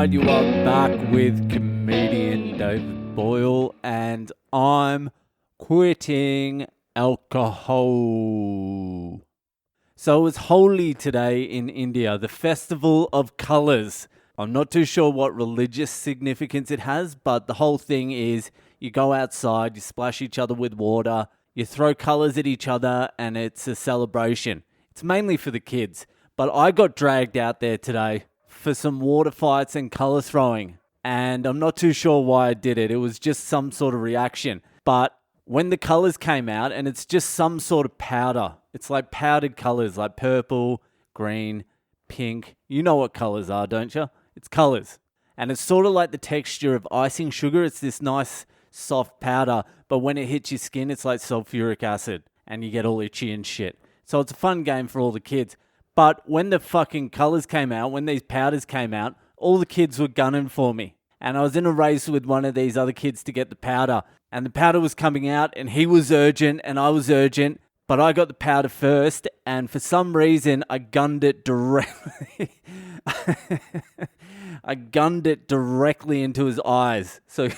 Alright, you are back with comedian David Boyle, and I'm quitting alcohol. So it was Holi today in India, the festival of colours. I'm not too sure what religious significance it has, but the whole thing is you go outside, you splash each other with water, you throw colours at each other, and it's a celebration. It's mainly for the kids, but I got dragged out there today for some water fights and colour throwing, and I'm not too sure why I did it. It was just some sort of reaction. But when the colours came out, and it's just some sort of powder, it's like powdered colours like purple, green, pink. You know what colours are, don't you? It's colours. And it's sort of like the texture of icing sugar. It's this nice soft powder, but when it hits your skin, it's like sulfuric acid and you get all itchy and shit. So it's a fun game for all the kids. But when the fucking colours came out, when these powders came out, all the kids were gunning for me. And I was in a race with one of these other kids to get the powder. And the powder was coming out and he was urgent and I was urgent. But I got the powder first, and for some reason I gunned it directly. I gunned it directly into his eyes. So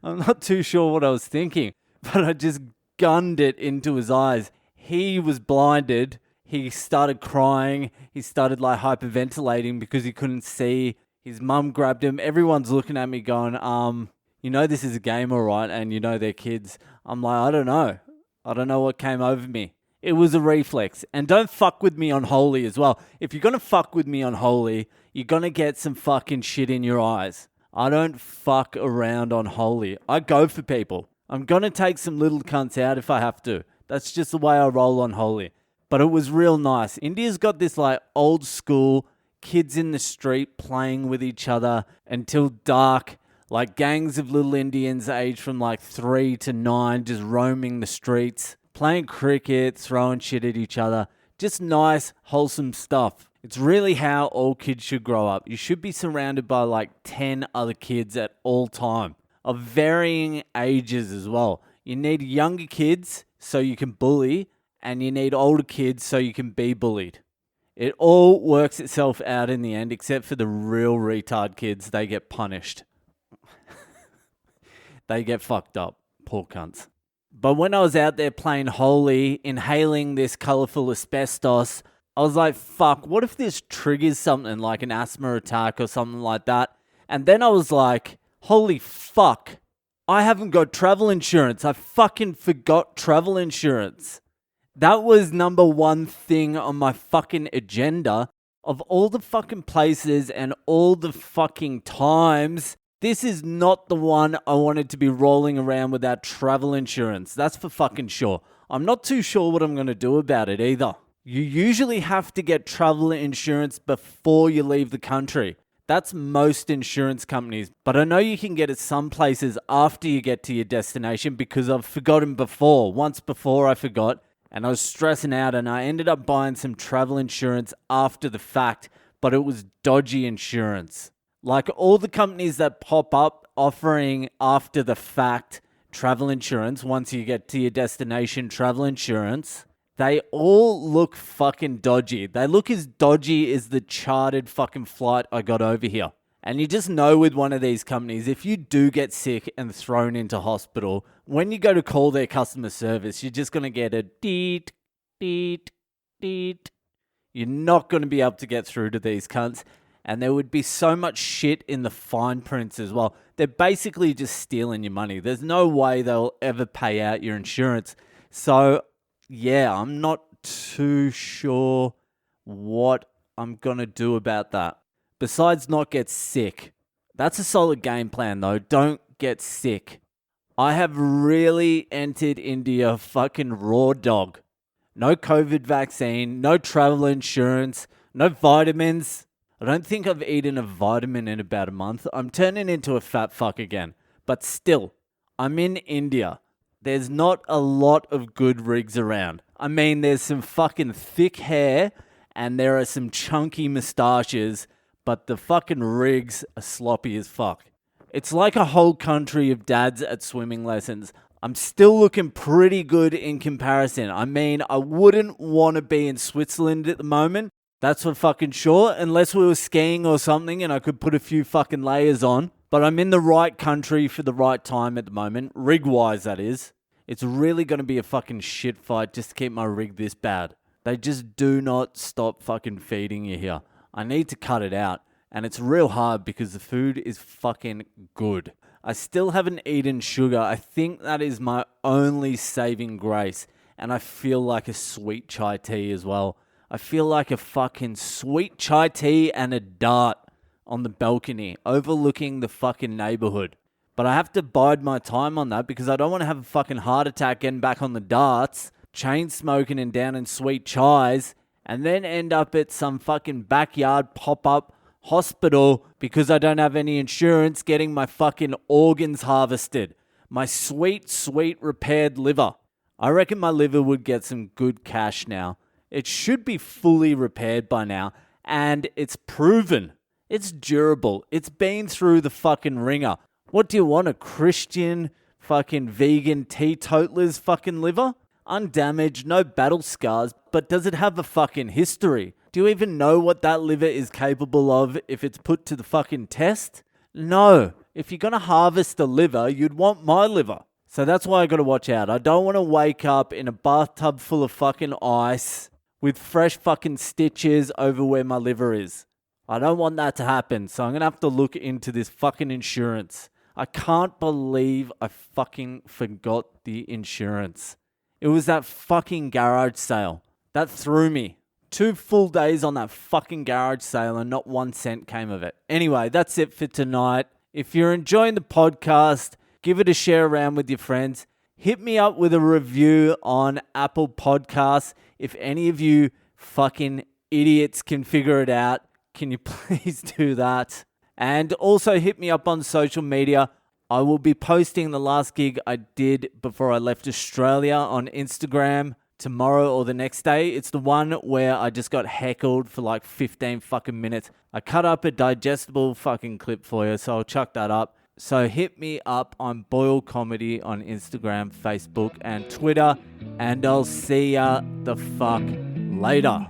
I'm not too sure what I was thinking, but I just gunned it into his eyes. He was blinded. He started crying. He started like hyperventilating because he couldn't see. His mum grabbed him. Everyone's looking at me going, you know this is a game, all right, and you know they're kids. I'm like, I don't know. I don't know what came over me. It was a reflex. And don't fuck with me on Holi as well. If you're going to fuck with me on Holi, you're going to get some fucking shit in your eyes. I don't fuck around on Holi. I go for people. I'm going to take some little cunts out if I have to. That's just the way I roll on Holi. But it was real nice. India's got this like old school kids in the street playing with each other until dark. Like gangs of little Indians aged from like 3 to 9 just roaming the streets, playing cricket, throwing shit at each other. Just nice, wholesome stuff. It's really how all kids should grow up. You should be surrounded by like 10 other kids at all time, of varying ages as well. You need younger kids so you can bully, and you need older kids so you can be bullied. It all works itself out in the end, except for the real retard kids. They get punished. They get fucked up. Poor cunts. But when I was out there playing Holi, inhaling this colourful asbestos, I was like, fuck, what if this triggers something like an asthma attack or something like that? And then I was like, holy fuck, I haven't got travel insurance. I fucking forgot travel insurance. That was number one thing on my fucking agenda. Of all the fucking places and all the fucking times, this is not the one I wanted to be rolling around without travel insurance. That's for fucking sure. I'm not too sure what I'm going to do about it either. You usually have to get travel insurance before you leave the country. That's most insurance companies. But I know you can get it some places after you get to your destination because I've forgotten before. Once before I forgot and I was stressing out and I ended up buying some travel insurance after the fact, but it was dodgy insurance. Like all the companies that pop up offering after the fact travel insurance, once you get to your destination travel insurance, they all look fucking dodgy. They look as dodgy as the chartered fucking flight I got over here. And you just know with one of these companies, if you do get sick and thrown into hospital, when you go to call their customer service, you're just going to get a deet, deet, deet. You're not going to be able to get through to these cunts. And there would be so much shit in the fine prints as well. They're basically just stealing your money. There's no way they'll ever pay out your insurance. So, yeah, I'm not too sure what I'm going to do about that. Besides not get sick. That's a solid game plan though. Don't get sick. I have really entered India fucking raw dog. No COVID vaccine, no travel insurance, no vitamins. I don't think I've eaten a vitamin in about a month. I'm turning into a fat fuck again. But still, I'm in India. There's not a lot of good rigs around. I mean, there's some fucking thick hair and there are some chunky moustaches, but the fucking rigs are sloppy as fuck. It's like a whole country of dads at swimming lessons. I'm still looking pretty good in comparison. I mean, I wouldn't want to be in Switzerland at the moment. That's for fucking sure, unless we were skiing or something and I could put a few fucking layers on. But I'm in the right country for the right time at the moment, rig-wise that is. It's really going to be a fucking shit fight just to keep my rig this bad. They just do not stop fucking feeding you here. I need to cut it out. And it's real hard because the food is fucking good. I still haven't eaten sugar. I think that is my only saving grace. And I feel like a sweet chai tea as well. I feel like a fucking sweet chai tea and a dart on the balcony overlooking the fucking neighborhood. But I have to bide my time on that because I don't want to have a fucking heart attack getting back on the darts, chain smoking and down in sweet chais, and then end up at some fucking backyard pop-up hospital because I don't have any insurance getting my fucking organs harvested. My sweet, sweet repaired liver. I reckon my liver would get some good cash now. It should be fully repaired by now, and it's proven. It's durable. It's been through the fucking ringer. What do you want, a Christian fucking vegan teetotaler's fucking liver? Undamaged, no battle scars, but does it have a fucking history? Do you even know what that liver is capable of if it's put to the fucking test? No. If you're gonna harvest a liver, you'd want my liver. So that's why I gotta watch out. I don't want to wake up in a bathtub full of fucking ice with fresh fucking stitches over where my liver is. I don't want that to happen, so I'm going to have to look into this fucking insurance. I can't believe I fucking forgot the insurance. It was that fucking garage sale. That threw me. 2 full days on that fucking garage sale and not 1 cent came of it. Anyway, that's it for tonight. If you're enjoying the podcast, give it a share around with your friends. Hit me up with a review on Apple Podcasts. If any of you fucking idiots can figure it out, can you please do that? And also hit me up on social media. I will be posting the last gig I did before I left Australia on Instagram tomorrow or the next day. It's the one where I just got heckled for like 15 fucking minutes. I cut up a digestible fucking clip for you, so I'll chuck that up. So hit me up on Boyle Comedy on Instagram, Facebook, and Twitter. And I'll see ya the fuck later.